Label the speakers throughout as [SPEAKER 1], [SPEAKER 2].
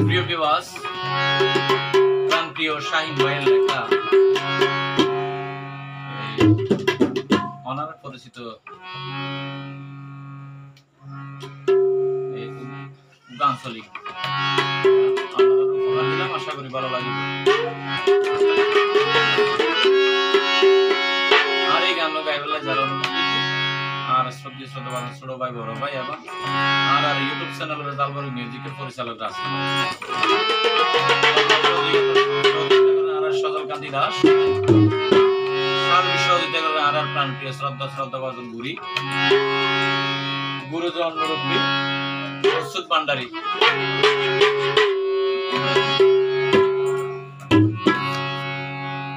[SPEAKER 1] প্রিয় বিবাস প্রান্তীয় শাহিন ভাইয়ের লেখা অনার পরিচিত আঞ্চলিক দিলাম, আশা করি ভালো লাগবে। আর এই গান গাইবেলা যারা আর শ্রদ্ধা ছোট ভাই বড় ভাই এবং আর ইউটিউব চ্যানেলের জালবাড়ি মিউজিকের পরিচালক আছে সজল কান্তি দাস, সার্ভিস সহযোগিতা করবে আর প্রাণপ্রিয় শ্রদ্ধা বাজন গুরি গুরুজন মুরব্বী প্রস্তুত ভান্ডারী।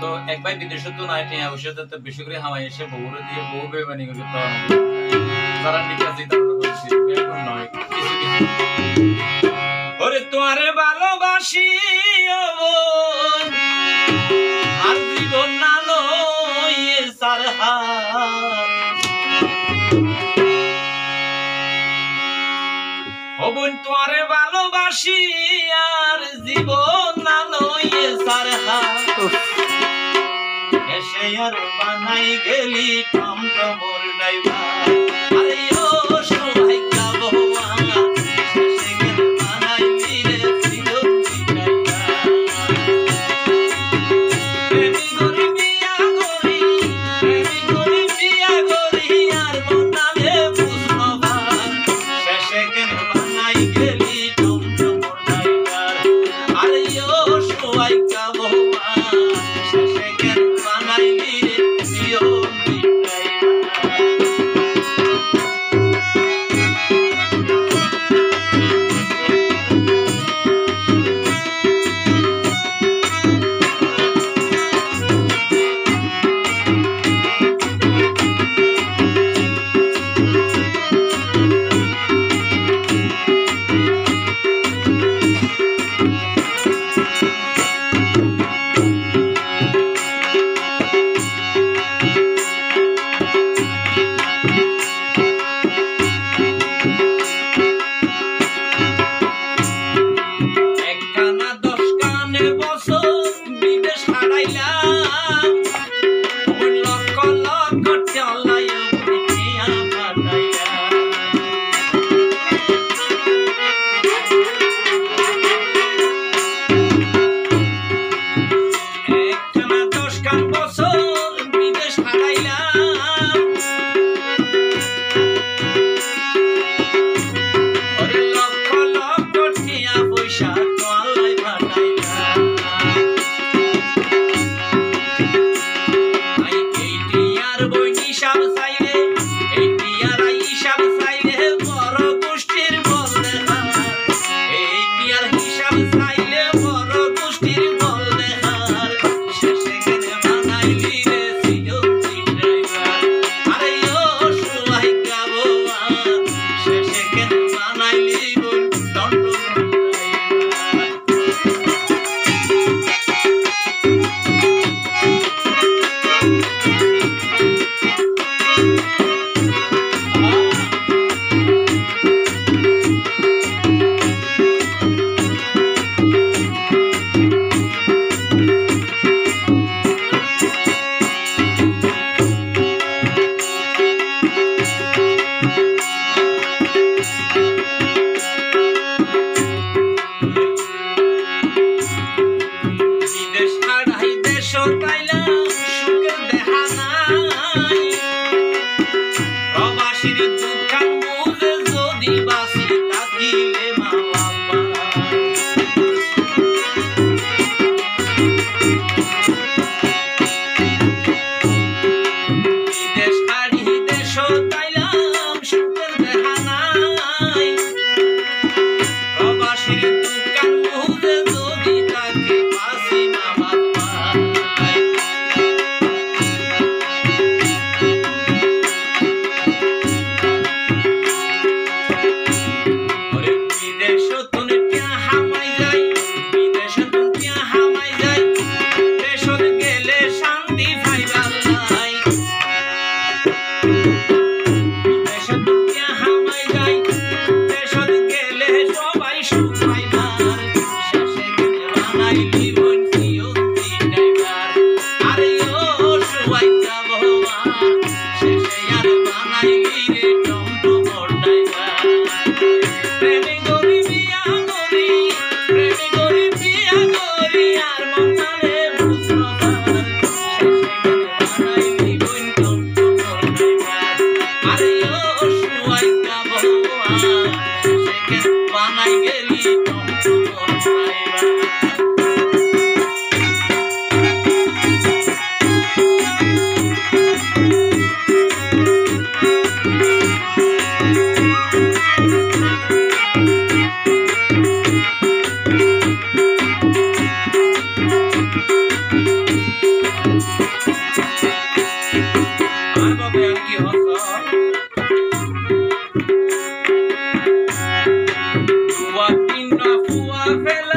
[SPEAKER 1] তো এক ভাই বিদেশে তো নাই টিয়া বসে তো বেশি করে হামাই এসে বউরে দিয়ে বউ বেমানি করে তো যারা নিকাজি তারা করছি বের নয় কিছু কিছু ওরে তোমারে ভালোবাসি আর জীবন না লয়ে সারহা ও বোন তোমারে ভালোবাসি আর জীবন না লয়ে সারহা এসে আর বানাই গেলি টমটমর ড্রাইভার আরে ও সৌভাগ্য বহুয়া শেষে গেল বানাইলি রে সিলতি ড্রাইভার প্রেমী গরি বিয়া গরি আর মনালে বুঝলো ভার শেষে গেল বানাই গেলি টমটমর ড্রাইভার আরে ও সৌভাগ্য বহুয়া শেষে গেল বানাইলি রে সিলতি ফুয়া ফেল